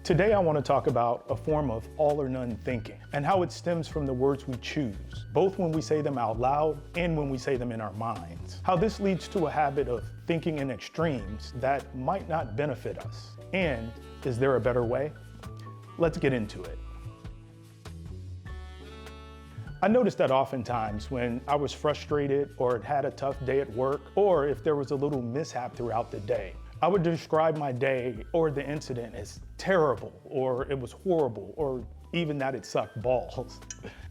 Today I want to talk about a form of all or none thinking and how it stems from the words we choose, both when we say them out loud and when we say them in our minds. How this leads to a habit of thinking in extremes that might not benefit us. And is there a better way? Let's get into it. I noticed that oftentimes when I was frustrated or had a tough day at work, or if there was a little mishap throughout the day, I would describe my day or the incident as terrible, or it was horrible, or even that it sucked balls.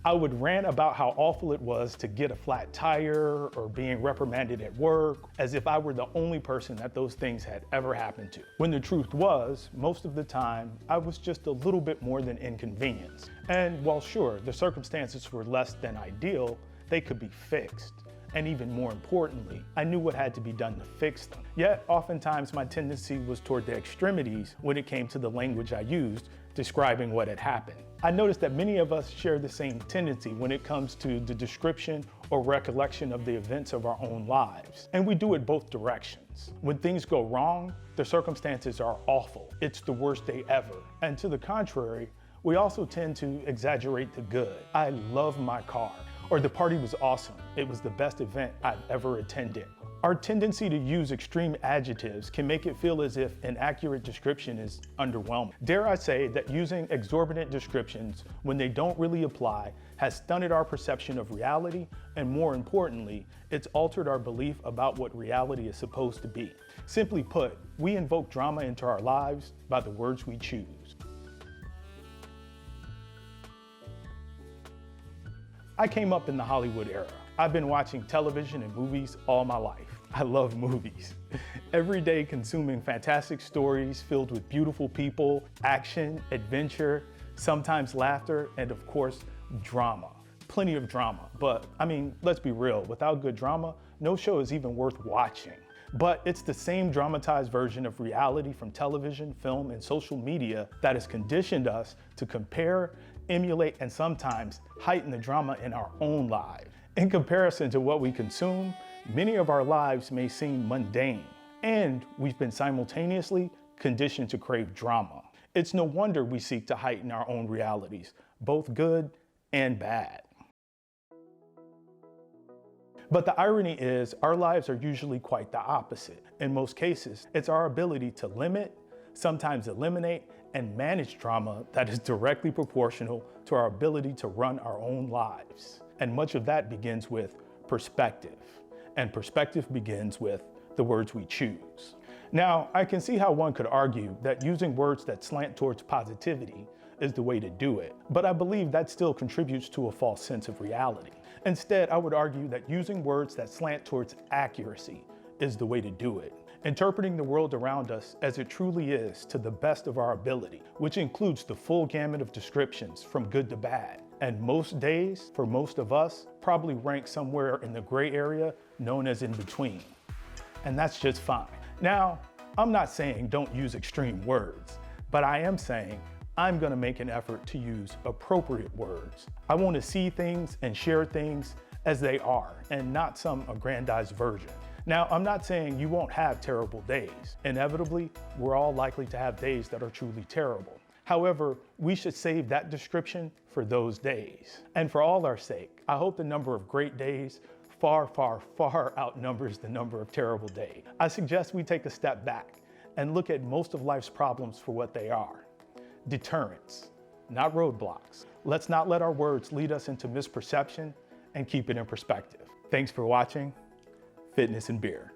I would rant about how awful it was to get a flat tire or being reprimanded at work, as if I were the only person that those things had ever happened to. When the truth was, most of the time, I was just a little bit more than inconvenienced. And while sure, the circumstances were less than ideal, they could be fixed. And even more importantly, I knew what had to be done to fix them. Yet, oftentimes my tendency was toward the extremities when it came to the language I used describing what had happened. I noticed that many of us share the same tendency when it comes to the description or recollection of the events of our own lives. And we do it both directions. When things go wrong, the circumstances are awful. It's the worst day ever. And to the contrary, we also tend to exaggerate the good. I love my car. Or the party was awesome. It was the best event I've ever attended. Our tendency to use extreme adjectives can make it feel as if an accurate description is underwhelming. Dare I say that using exorbitant descriptions when they don't really apply has stunted our perception of reality, and more importantly, it's altered our belief about what reality is supposed to be. Simply put, we invoke drama into our lives by the words we choose. I came up in the Hollywood era. I've been watching television and movies all my life. I love movies. Every day consuming fantastic stories filled with beautiful people, action, adventure, sometimes laughter, and of course, drama. Plenty of drama, but I mean, let's be real, without good drama, no show is even worth watching. But it's the same dramatized version of reality from television, film, and social media that has conditioned us to compare, emulate, and sometimes heighten the drama in our own lives. In comparison to what we consume, many of our lives may seem mundane, and we've been simultaneously conditioned to crave drama. It's no wonder we seek to heighten our own realities, both good and bad. But the irony is, our lives are usually quite the opposite. In most cases, it's our ability to limit, sometimes eliminate, and manage drama that is directly proportional to our ability to run our own lives. And much of that begins with perspective. And perspective begins with the words we choose. Now, I can see how one could argue that using words that slant towards positivity is the way to do it, but I believe that still contributes to a false sense of reality. Instead, I would argue that using words that slant towards accuracy is the way to do it. Interpreting the world around us as it truly is to the best of our ability, which includes the full gamut of descriptions from good to bad. And most days, for most of us, probably rank somewhere in the gray area known as in between. And that's just fine. Now, I'm not saying don't use extreme words, but I am saying I'm gonna make an effort to use appropriate words. I want to see things and share things as they are and not some aggrandized version. Now, I'm not saying you won't have terrible days. Inevitably, we're all likely to have days that are truly terrible. However, we should save that description for those days. And for all our sake, I hope the number of great days far, far, far outnumbers the number of terrible days. I suggest we take a step back and look at most of life's problems for what they are. Deterrents, not roadblocks. Let's not let our words lead us into misperception and keep it in perspective. Thanks for watching Fitness and Beer.